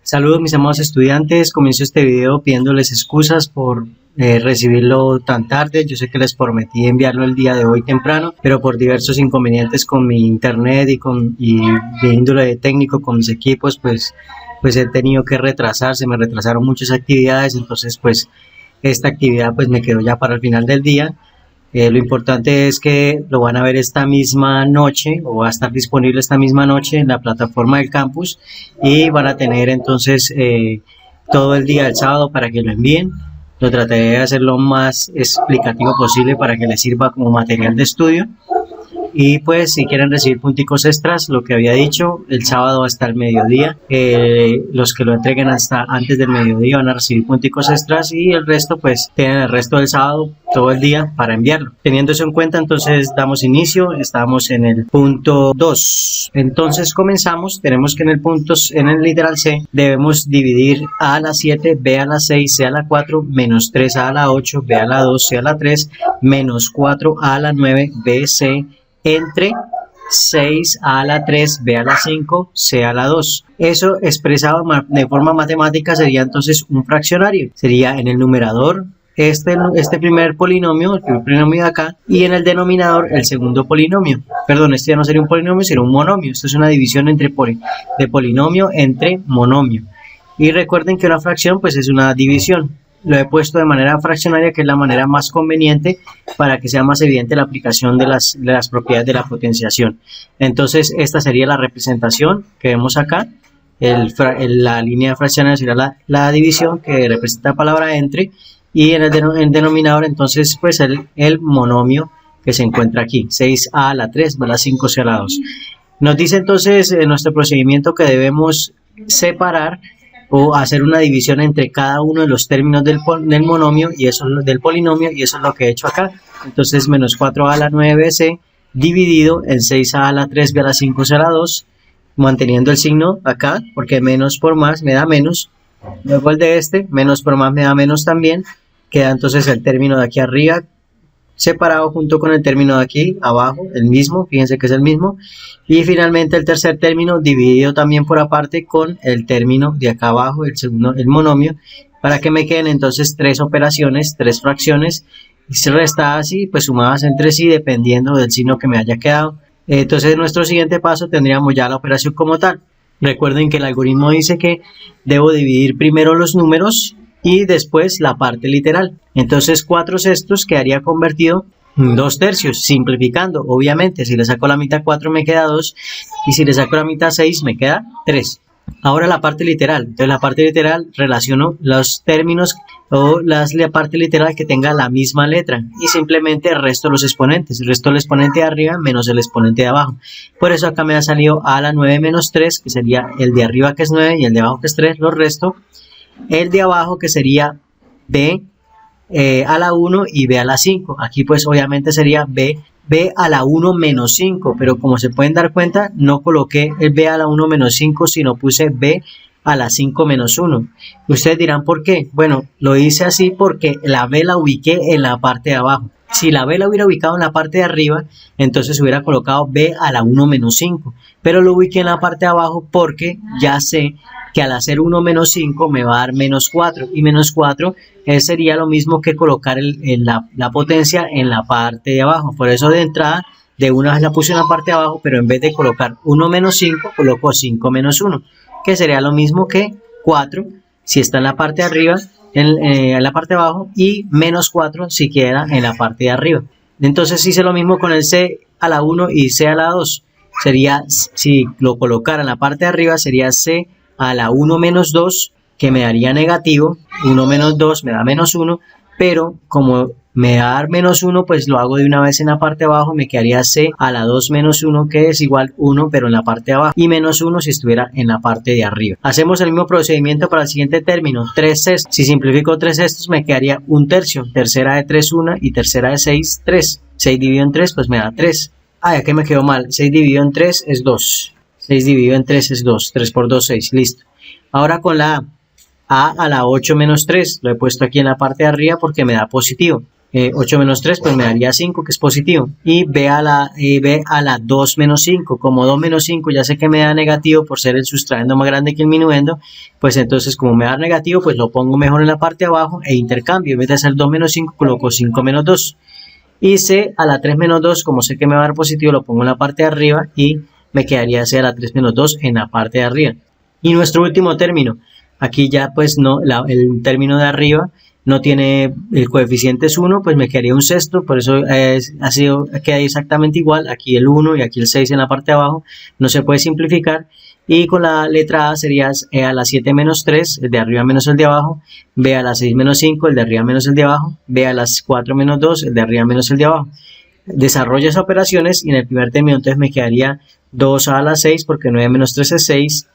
Saludos mis amados estudiantes, comienzo este video pidiéndoles excusas por recibirlo tan tarde. Yo sé que les prometí enviarlo el día de hoy temprano, pero por diversos inconvenientes con mi internet y de índole técnico con mis equipos, pues he tenido que retrasarse, me retrasaron muchas actividades, entonces pues esta actividad pues me quedó ya para el final del día. Lo importante es que lo van a ver esta misma noche o va a estar disponible esta misma noche en la plataforma del campus y van a tener entonces todo el día del sábado para que lo envíen. Lo trataré de hacer lo más explicativo posible para que les sirva como material de estudio. Y pues si quieren recibir punticos extras, lo que había dicho, el sábado hasta el mediodía, los que lo entreguen hasta antes del mediodía van a recibir punticos extras y el resto pues tienen el resto del sábado todo el día para enviarlo. Teniendo eso en cuenta, entonces damos inicio, estamos en el punto 2. Entonces comenzamos, tenemos que en el literal C debemos dividir A a la 7, B a la 6, C a la 4, menos 3A a la 8, B a la 2, C a la 3, menos 4A a la 9, B, C, entre 6A a la 3, B a la 5, C a la 2. Eso expresado de forma matemática sería entonces un fraccionario. Sería en el numerador este primer polinomio, el primer polinomio de acá, y en el denominador el segundo polinomio. Perdón, este ya no sería un polinomio, sería un monomio. Esto es una división de polinomio entre monomio. Y recuerden que una fracción pues es una división. Lo he puesto de manera fraccionaria, que es la manera más conveniente para que sea más evidente la aplicación de las propiedades de la potenciación. Entonces, esta sería la representación que vemos acá. La línea fraccionaria sería la división que representa la palabra entre. Y en el denominador, entonces, pues el monomio que se encuentra aquí. 6A a la 3, B a la 5, C a la 2. Nos dice entonces en nuestro procedimiento que debemos separar o hacer una división entre cada uno de los términos del monomio y eso del polinomio, y eso es lo que he hecho acá. Entonces menos 4A a la 9C dividido en 6A a la 3, B a la 5, C a la 2, manteniendo el signo acá porque menos por más me da menos. Luego el de menos por más me da menos también. Queda entonces el término de aquí arriba separado junto con el término de aquí abajo, el mismo, fíjense que es el mismo, y finalmente el tercer término dividido también por aparte con el término de acá abajo, el segundo, el monomio, para que me queden entonces tres operaciones, tres fracciones, y se resta así, pues sumadas entre sí dependiendo del signo que me haya quedado. Entonces en nuestro siguiente paso tendríamos ya la operación como tal. Recuerden que el algoritmo dice que debo dividir primero los números y después la parte literal. Entonces 4/6 quedaría convertido en 2/3, simplificando. Obviamente, si le saco la mitad 4 me queda 2 y si le saco la mitad 6 me queda 3. Ahora la parte literal. Entonces la parte literal relaciono los términos o la parte literal que tenga la misma letra y simplemente resto los exponentes. Resto el exponente de arriba menos el exponente de abajo. Por eso acá me ha salido A a la 9 menos 3, que sería el de arriba que es 9 y el de abajo que es 3, lo resto. El de abajo que sería B a la 1 y B a la 5. Aquí pues obviamente sería B a la 1 menos 5, pero como se pueden dar cuenta no coloqué el B a la 1 menos 5, sino puse B a la 5 menos 1. Ustedes dirán ¿por qué? Bueno, lo hice así porque la B la ubiqué en la parte de abajo. Si la B la hubiera ubicado en la parte de arriba, entonces hubiera colocado B a la 1 menos 5, pero lo ubiqué en la parte de abajo porque ya sé que al hacer 1 menos 5 me va a dar menos 4, y menos 4 sería lo mismo que colocar la potencia en la parte de abajo. Por eso de entrada, de una vez la puse en la parte de abajo, pero en vez de colocar 1 menos 5, coloco 5 menos 1, que sería lo mismo que 4 si está en la parte de arriba, en la parte de abajo, y menos 4 si queda en la parte de arriba. Entonces hice lo mismo con el C a la 1 y C a la 2. Sería, si lo colocara en la parte de arriba, sería C a la 1 menos 2, que me daría negativo. 1 menos 2 me da menos 1, pero como me va a dar menos 1, pues lo hago de una vez en la parte de abajo, me quedaría C a la 2 menos 1, que es igual 1, pero en la parte de abajo, y menos 1 si estuviera en la parte de arriba. Hacemos el mismo procedimiento para el siguiente término, 3/6. Si simplifico 3/6 me quedaría 1/3, tercera de 3, 1, y tercera de 6, 3. 6 dividido en 3, pues me da 3. Ay, aquí me quedó mal, 6 dividido en 3 es 2. 6 dividido en 3 es 2, 3 por 2, 6, listo. Ahora con la A a la 8 menos 3, lo he puesto aquí en la parte de arriba porque me da positivo. 8 menos 3 pues me daría 5, que es positivo, y b a la 2 menos 5, como 2 menos 5 ya sé que me da negativo por ser el sustraendo más grande que el minuendo, pues entonces como me da negativo pues lo pongo mejor en la parte de abajo e intercambio, en vez de hacer 2 menos 5 coloco 5 menos 2, y c a la 3 menos 2, como sé que me va a dar positivo, lo pongo en la parte de arriba y me quedaría c a la 3 menos 2 en la parte de arriba. Y nuestro último término, aquí ya pues no, el término de arriba no tiene, el coeficiente es 1, pues me quedaría un sexto, por eso queda exactamente igual, aquí el 1 y aquí el 6 en la parte de abajo, no se puede simplificar, y con la letra A sería E a la 7 menos 3, el de arriba menos el de abajo, B a la 6 menos 5, el de arriba menos el de abajo, B a las 4 menos 2, el de arriba menos el de abajo. Desarrollo esas operaciones y en el primer término entonces me quedaría 2A a la 6, porque 9 menos 3 es 6,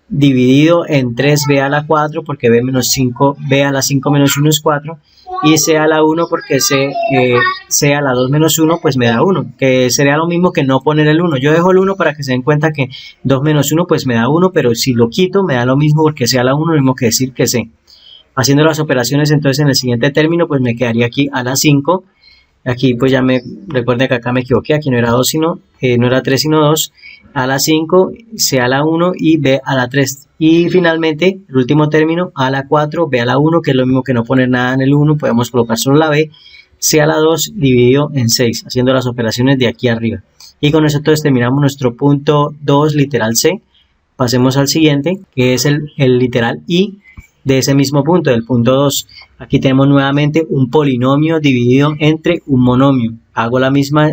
dividido en 3b a la 4 porque b menos 5, b a la 5 menos 1 es 4, y c a la 1 porque c a la 2 menos 1 pues me da 1, que sería lo mismo que no poner el 1. Yo dejo el 1 para que se den cuenta que 2 menos 1 pues me da 1, pero si lo quito me da lo mismo, porque c a la 1 lo mismo que decir que c. Haciendo las operaciones entonces en el siguiente término pues me quedaría aquí a la 5. Aquí pues ya recuerden que acá me equivoqué, aquí no era 2 sino, no era 3 sino 2, a la 5, C a la 1 y B a la 3. Y finalmente, el último término, A a la 4, B a la 1, que es lo mismo que no poner nada en el 1, podemos colocar solo la B, C a la 2 dividido en 6, haciendo las operaciones de aquí arriba. Y con eso entonces terminamos nuestro punto 2, literal C. Pasemos al siguiente, que es el literal I de ese mismo punto, del punto 2. Aquí tenemos nuevamente un polinomio dividido entre un monomio. Hago la misma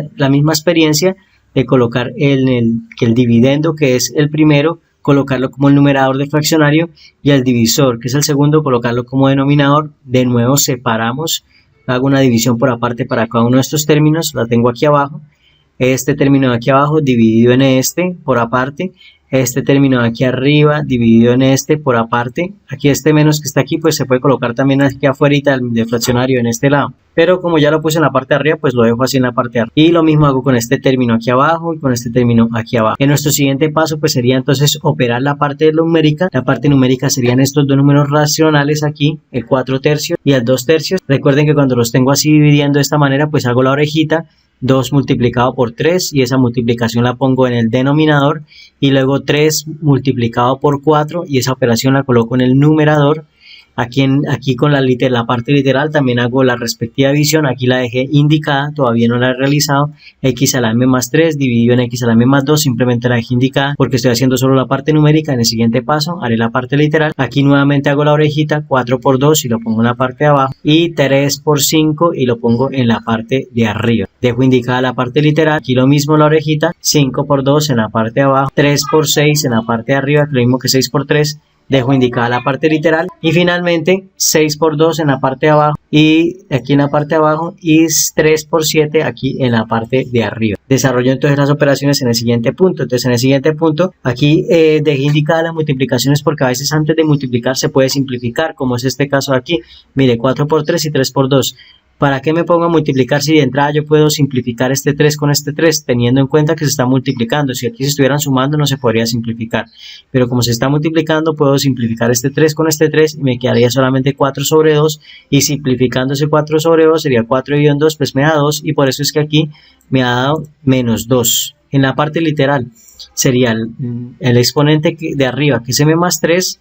experiencia de colocar que el dividendo, que es el primero, colocarlo como el numerador del fraccionario, y el divisor, que es el segundo, colocarlo como denominador. De nuevo separamos, hago una división por aparte para cada uno de estos términos, la tengo aquí abajo. Este término de aquí abajo dividido en este por aparte, este término de aquí arriba dividido en este por aparte. Aquí este menos que está aquí pues se puede colocar también aquí afuera del fraccionario en este lado, pero como ya lo puse en la parte de arriba pues lo dejo así en la parte de arriba. Y lo mismo hago con este término aquí abajo y con este término aquí abajo. En nuestro siguiente paso pues sería entonces operar la parte numérica. La parte numérica serían estos dos números racionales aquí, el 4 tercios y el 2 tercios. Recuerden que cuando los tengo así dividiendo de esta manera pues hago la orejita, 2 multiplicado por 3, y esa multiplicación la pongo en el denominador, y luego 3 multiplicado por 4 y esa operación la coloco en el numerador. Aquí con la parte literal también hago la respectiva división, aquí la dejé indicada, todavía no la he realizado. X a la m más 3 dividido en x a la m más 2, simplemente la dejé indicada porque estoy haciendo solo la parte numérica. En el siguiente paso haré la parte literal. Aquí nuevamente hago la orejita, 4 por 2 y lo pongo en la parte de abajo, y 3 por 5 y lo pongo en la parte de arriba. Dejo indicada la parte literal, aquí lo mismo la orejita, 5 por 2 en la parte de abajo, 3 por 6 en la parte de arriba, lo mismo que 6 por 3. Dejo indicada la parte literal, y finalmente 6 por 2 en la parte de abajo, y aquí en la parte de abajo, y 3 por 7 aquí en la parte de arriba. Desarrollo entonces las operaciones en el siguiente punto. Entonces en el siguiente punto aquí dejé indicadas las multiplicaciones porque a veces antes de multiplicar se puede simplificar, como es este caso de aquí. Mire, 4 por 3 y 3 por 2. ¿Para qué me pongo a multiplicar si de entrada yo puedo simplificar este 3 con este 3, teniendo en cuenta que se está multiplicando? Si aquí se estuvieran sumando no se podría simplificar, pero como se está multiplicando puedo simplificar este 3 con este 3 y me quedaría solamente 4 sobre 2, y simplificando ese 4 sobre 2 sería 4 dividido en 2, pues me da 2, y por eso es que aquí me ha dado menos 2. En la parte literal sería el exponente de arriba, que es m más 3,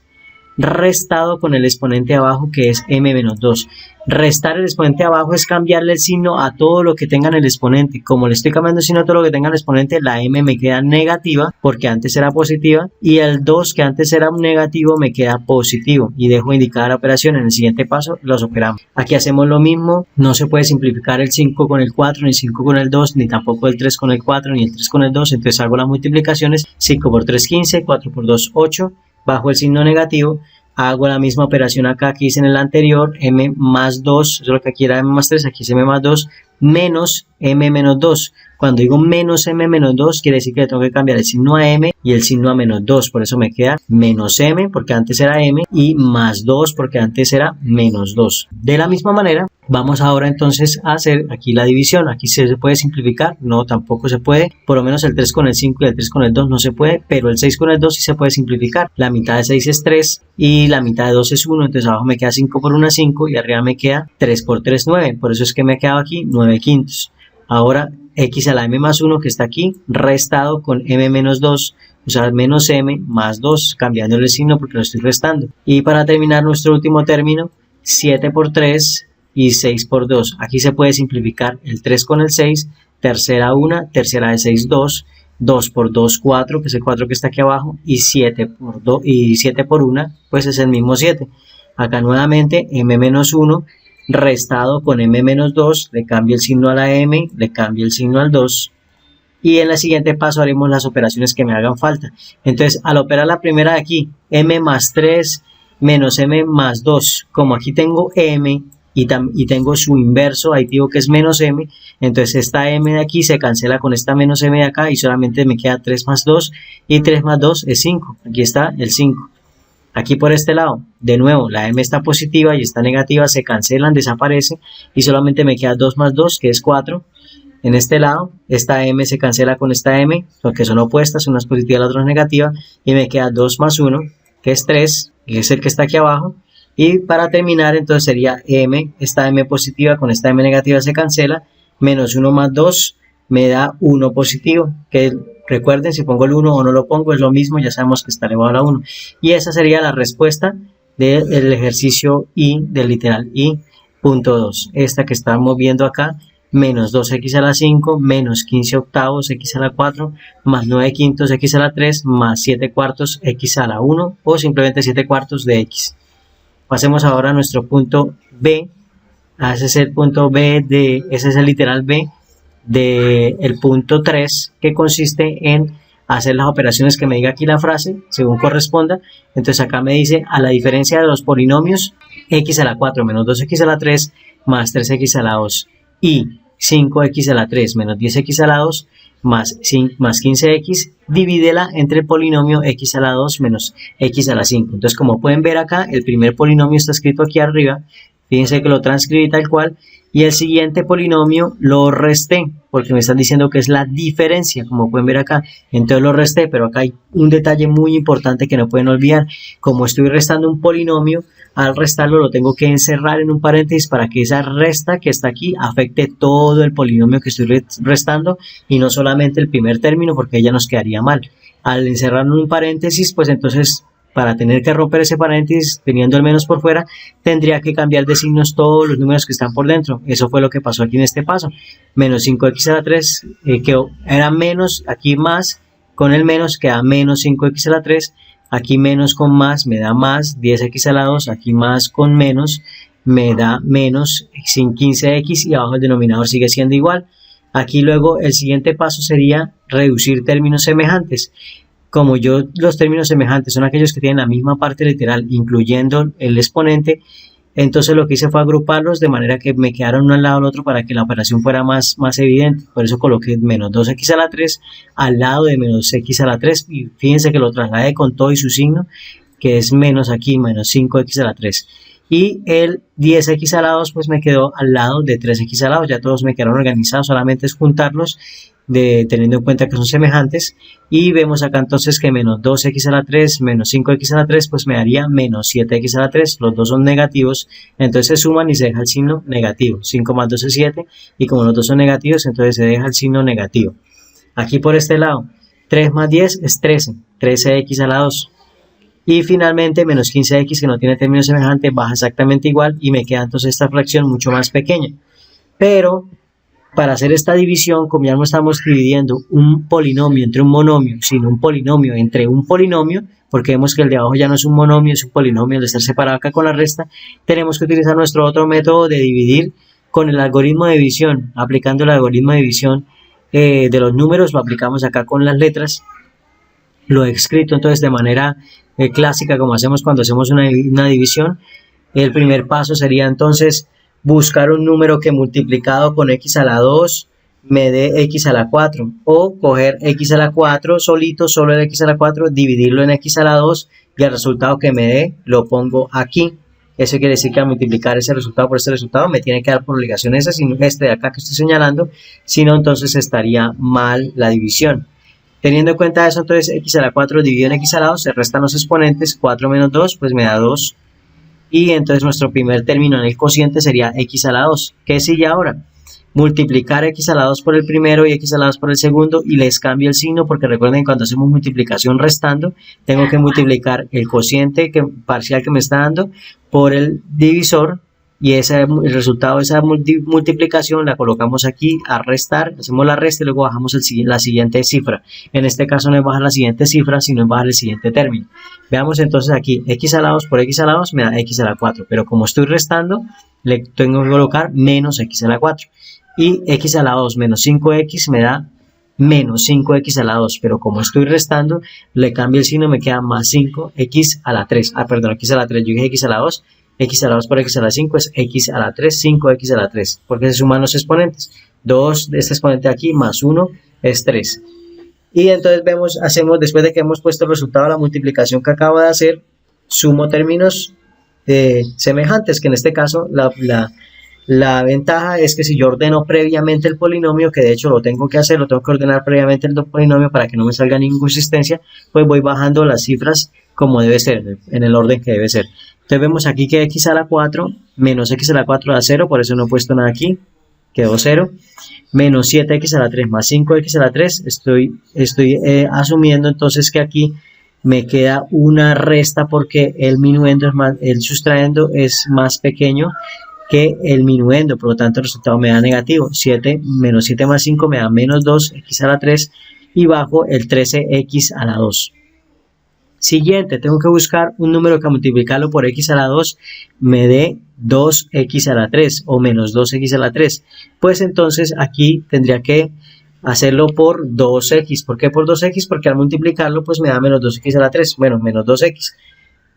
restado con el exponente de abajo, que es m menos 2. Restar el exponente de abajo es cambiarle el signo a todo lo que tenga en el exponente. Como le estoy cambiando el signo a todo lo que tenga en el exponente, la m me queda negativa porque antes era positiva, y el 2 que antes era negativo me queda positivo, y dejo indicada la operación. En el siguiente paso los operamos. Aquí hacemos lo mismo, no se puede simplificar el 5 con el 4, ni el 5 con el 2, ni tampoco el 3 con el 4, ni el 3 con el 2, entonces hago las multiplicaciones. 5 por 3 15, 4 por 2 8, bajo el signo negativo. Hago la misma operación acá que hice en el anterior, m más 2, eso es lo que aquí era m más 3, aquí es m más 2, menos m menos 2. Cuando digo menos m menos 2, quiere decir que le tengo que cambiar el signo a m y el signo a menos 2, por eso me queda menos m, porque antes era m, y más 2, porque antes era menos 2. De la misma manera, Vamos ahora entonces a hacer aquí la división. Aquí se puede simplificar, no, tampoco se puede. Por lo menos el 3 con el 5 y el 3 con el 2 no se puede, pero el 6 con el 2 sí se puede simplificar. La mitad de 6 es 3 y la mitad de 2 es 1, entonces abajo me queda 5 por 1 5 y arriba me queda 3 por 3 9. Por eso es que me ha quedado aquí 9 quintos. Ahora x a la m más 1 que está aquí, restado con m menos 2, o sea, menos m más 2, cambiándole el signo porque lo estoy restando. Y para terminar nuestro último término, 7 por 3 y 6 por 2. Aquí se puede simplificar el 3 con el 6, tercera 1, tercera de 6, 2, 2 por 2, 4, que es el 4 que está aquí abajo, y 7 por 2, y 7 por 1, pues es el mismo 7. Acá nuevamente m menos 1, restado con m menos 2, le cambio el signo a la m, le cambio el signo al 2, y en el siguiente paso haremos las operaciones que me hagan falta. Entonces, al operar la primera de aquí, m más 3 menos m más 2, como aquí tengo m, y tengo su inverso, ahí digo que es menos m, entonces esta m de aquí se cancela con esta menos m de acá y solamente me queda 3 más 2 y 3 más 2 es 5, aquí está el 5. Aquí por este lado, de nuevo, la m está positiva y está negativa, se cancelan, desaparece y solamente me queda 2 más 2 que es 4. En este lado, esta m se cancela con esta m porque son opuestas, una es positiva y la otra es negativa y me queda 2 más 1 que es 3, que es el que está aquí abajo. Y para terminar, entonces sería m, esta m positiva con esta m negativa se cancela, menos 1 más 2 me da 1 positivo, que recuerden, si pongo el 1 o no lo pongo es lo mismo, ya sabemos que está elevado a la 1. Y esa sería la respuesta del ejercicio I, del literal I, punto 2. Esta que estamos viendo acá, menos 2x a la 5, menos 15 octavos x a la 4, más 9 quintos x a la 3, más 7 cuartos x a la 1, o simplemente 7 cuartos de x. Pasemos ahora a nuestro punto B. Ese es el punto B ese es el literal B del punto 3, que consiste en hacer las operaciones que me diga aquí la frase, según corresponda. Entonces acá me dice, a la diferencia de los polinomios, x a la 4 menos 2x a la 3 más 3x a la 2 y 5x a la 3 menos 10x a la 2 más 15x, divídela entre el polinomio x a la 2 menos x a la 5. Entonces, como pueden ver acá, el primer polinomio está escrito aquí arriba, fíjense que lo transcribí tal cual, y el siguiente polinomio lo resté, porque me están diciendo que es la diferencia, como pueden ver acá, entonces lo resté, pero acá hay un detalle muy importante que no pueden olvidar. Como estoy restando un polinomio, al restarlo lo tengo que encerrar en un paréntesis para que esa resta que está aquí afecte todo el polinomio que estoy restando y no solamente el primer término, porque ya nos quedaría mal. Al encerrarlo en un paréntesis, pues entonces, para tener que romper ese paréntesis, teniendo el menos por fuera, tendría que cambiar de signos todos los números que están por dentro. Eso fue lo que pasó aquí en este paso. Menos 5x a la 3, que era menos, aquí más, con el menos queda menos 5x a la 3, aquí menos con más me da más 10x a la 2, aquí más con menos me da menos sin 15x y abajo el denominador sigue siendo igual. Aquí luego el siguiente paso sería reducir términos semejantes. Como los términos semejantes son aquellos que tienen la misma parte literal, incluyendo el exponente, entonces lo que hice fue agruparlos de manera que me quedaron uno al lado del otro para que la operación fuera más evidente. Por eso coloqué menos 2x a la 3 al lado de menos x a la 3 y fíjense que lo trasladé con todo y su signo, que es menos aquí, menos 5x a la 3. Y el 10x a la 2 pues me quedó al lado de 3x a la 2, ya todos me quedaron organizados, solamente es juntarlos teniendo en cuenta que son semejantes. Y vemos acá entonces que menos 2x a la 3 menos 5x a la 3 pues me daría menos 7x a la 3, los dos son negativos, entonces se suman y se deja el signo negativo. 5 más 2 es 7 y como los dos son negativos entonces se deja el signo negativo. Aquí por este lado 3 más 10 es 13, 13x a la 2. Y finalmente menos 15x, que no tiene término semejante, baja exactamente igual y me queda entonces esta fracción mucho más pequeña. Pero para hacer esta división, como ya no estamos dividiendo un polinomio entre un monomio, sino un polinomio entre un polinomio, porque vemos que el de abajo ya no es un monomio, es un polinomio, al estar separado acá con la resta, tenemos que utilizar nuestro otro método de dividir con el algoritmo de división. Aplicando el algoritmo de división de los números, lo aplicamos acá con las letras. Lo he escrito entonces de manera clásica, como hacemos cuando hacemos una división. El primer paso sería entonces buscar un número que multiplicado con x a la 2 me dé x a la 4, o coger x a la 4 solito, solo el x a la 4, dividirlo en x a la 2 y el resultado que me dé lo pongo aquí. Eso quiere decir que al multiplicar ese resultado por este resultado me tiene que dar por obligación ese, sino este de acá que estoy señalando, si no entonces estaría mal la división. Teniendo en cuenta eso, entonces x a la 4 dividido en x a la 2, se restan los exponentes, 4 menos 2 pues me da 2, y entonces nuestro primer término en el cociente sería x a la 2. ¿Qué sigue ahora? Multiplicar x a la 2 por el primero y x a la 2 por el segundo, y les cambio el signo porque recuerden que cuando hacemos multiplicación restando tengo que multiplicar el cociente parcial que me está dando por el divisor, y el resultado de esa multiplicación la colocamos aquí a restar, hacemos la resta y luego bajamos la siguiente cifra. En este caso no es bajar la siguiente cifra, sino es bajar el siguiente término. Veamos entonces aquí, x a la 2 por x a la 2 me da x a la 4, pero como estoy restando le tengo que colocar menos x a la 4. Y x a la 2 menos 5x me da menos 5x a la 2, pero como estoy restando, le cambio el signo, me queda más 5x a la 3. Perdón, x a la 3, yo dije x a la 2, x a la 2 por x a la 5 es x a la 3, 5x a la 3, porque se suman los exponentes. 2 de este exponente de aquí más 1 es 3. Y entonces hacemos, después de que hemos puesto el resultado de la multiplicación que acabo de hacer, sumo términos semejantes, que en este caso la ventaja es que si yo ordeno previamente el polinomio, que de hecho lo tengo que hacer, lo tengo que ordenar previamente el polinomio para que no me salga ninguna inconsistencia, pues voy bajando las cifras como debe ser, en el orden que debe ser. Entonces vemos aquí que x a la 4 menos x a la 4 da 0, por eso no he puesto nada aquí, quedó 0. Menos 7x a la 3 más 5x a la 3, estoy asumiendo entonces que aquí me queda una resta porque el minuendo el sustraendo es más pequeño que el minuendo, por lo tanto el resultado me da negativo. Menos 7 más 5 me da menos 2x a la 3 y bajo el 13x a la 2. Siguiente, tengo que buscar un número que al multiplicarlo por x a la 2 me dé 2x a la 3 o menos 2x a la 3. Pues entonces aquí tendría que hacerlo por 2x. ¿Por qué por 2x? Porque al multiplicarlo pues me da menos 2x a la 3. Bueno, menos 2x.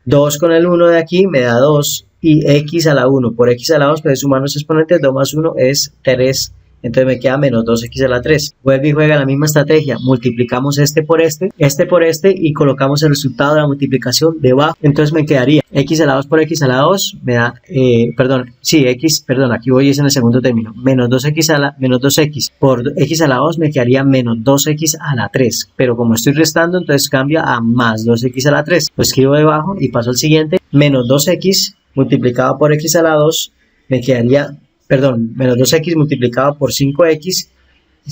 2 con el 1 de aquí me da 2 y x a la 1 por x a la 2, pues sumar los exponentes, 2 más 1 es 3. Entonces me queda menos 2x a la 3. Vuelve y juega la misma estrategia. Multiplicamos este por este y colocamos el resultado de la multiplicación debajo. Entonces me quedaría x a la 2 por x a la 2 me da, aquí voy es en el segundo término. Menos 2x por x a la 2 me quedaría menos 2x a la 3. Pero como estoy restando, entonces cambia a más 2x a la 3. Lo escribo debajo y paso al siguiente. Menos 2x multiplicado por x a la 2 me quedaría... menos 2x multiplicado por 5x,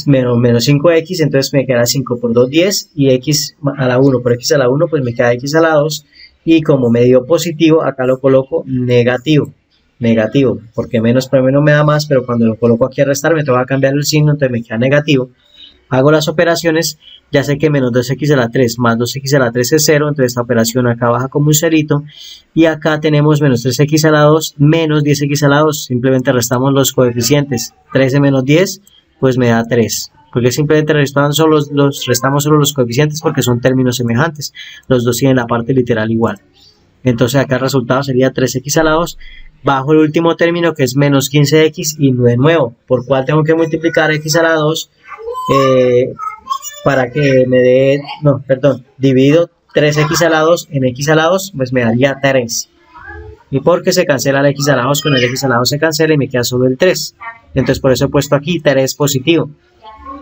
menos 5x, entonces me queda 5 por 2, 10, y x a la 1 por x a la 1, pues me queda x a la 2, y como me dio positivo, acá lo coloco negativo, porque menos por menos me da más, pero cuando lo coloco aquí a restar, me toca cambiar el signo, entonces me queda negativo. Hago las operaciones, ya sé que menos 2x a la 3 más 2x a la 3 es 0, entonces esta operación acá baja como un cerito, y acá tenemos menos 3x a la 2 menos 10x a la 2, simplemente restamos los coeficientes, 13 menos 10, pues me da 3, porque simplemente restamos solo los coeficientes porque son términos semejantes, los dos tienen la parte literal igual. Entonces acá el resultado sería 3x a la 2, bajo el último término que es menos 15x, y de nuevo, ¿por cuál tengo que multiplicar x a la 2? Para que me dé, divido 3x a la 2 en x a la 2, pues me daría 3. Y porque se cancela la x a la 2 con el x a la 2 se cancela y me queda solo el 3. Entonces por eso he puesto aquí 3 positivo.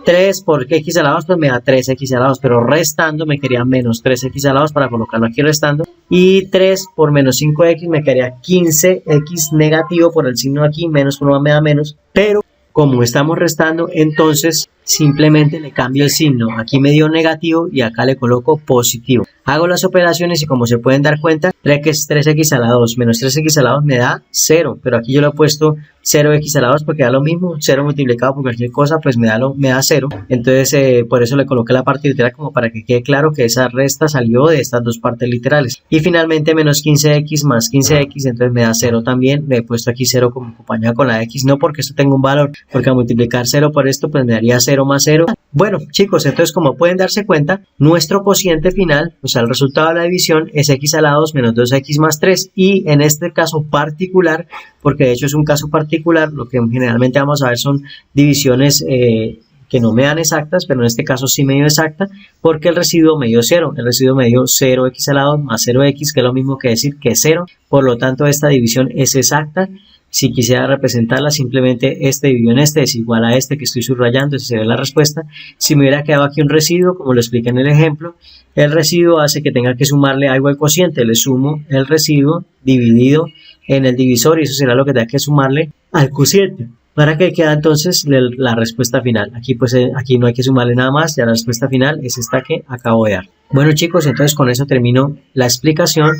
3 por x a la 2 pues me da 3x a la 2, pero restando me quedaría menos 3x a la 2 para colocarlo aquí restando. Y 3 por menos 5x me quedaría 15x negativo por el signo aquí, menos por 1 me da menos, pero como estamos restando, entonces simplemente le cambio el signo. Aquí me dio negativo y acá le coloco positivo. Hago las operaciones y como se pueden dar cuenta, 3x a la 2 menos 3x a la 2 me da 0. Pero aquí yo le he puesto 0x a la 2 porque da lo mismo. 0 multiplicado por cualquier cosa pues me da 0. Entonces por eso le coloqué la parte literal como para que quede claro que esa resta salió de estas dos partes literales. Y finalmente menos 15x más 15x, entonces me da 0 también. Le he puesto aquí 0 como acompañado con la x, no porque esto tenga un valor, porque al multiplicar 0 por esto pues me daría 0 más 0. Bueno chicos, entonces como pueden darse cuenta, nuestro cociente final, o sea el resultado de la división es x a la 2 menos 2x más 3, y en este caso particular, porque de hecho es un caso particular, lo que generalmente vamos a ver son divisiones que que no me dan exactas, pero en este caso sí me dio exacta, porque el residuo me dio 0. El residuo me dio 0x al lado más 0x, que es lo mismo que decir que 0. Por lo tanto, esta división es exacta. Si quisiera representarla, simplemente este dividido en este es igual a este que estoy subrayando, esa sería la respuesta. Si me hubiera quedado aquí un residuo, como lo expliqué en el ejemplo, el residuo hace que tenga que sumarle algo al cociente. Le sumo el residuo dividido en el divisor y eso será lo que tenga que sumarle al cociente, para que quede entonces la respuesta final. Aquí pues aquí no hay que sumarle nada más, ya la respuesta final es esta que acabo de dar. Bueno chicos, entonces con eso termino la explicación.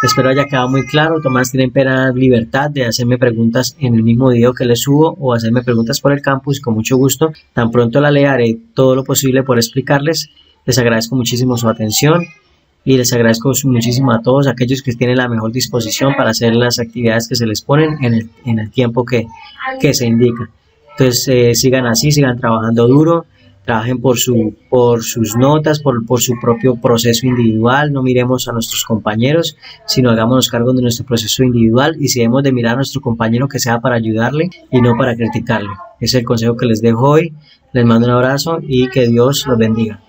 Espero haya quedado muy claro. Tomás tienen plena libertad de hacerme preguntas en el mismo video que les subo o hacerme preguntas por el campus y con mucho gusto, tan pronto la lea, haré todo lo posible por explicarles. Les agradezco muchísimo su atención y les agradezco muchísimo a todos aquellos que tienen la mejor disposición para hacer las actividades que se les ponen en el tiempo que se indica. Entonces sigan así, sigan trabajando duro, trabajen por sus notas, por su propio proceso individual. No miremos a nuestros compañeros, sino hagámonos cargo de nuestro proceso individual, y si debemos de mirar a nuestro compañero, que sea para ayudarle y no para criticarle. Ese es el consejo que les dejo hoy. Les mando un abrazo y que Dios los bendiga.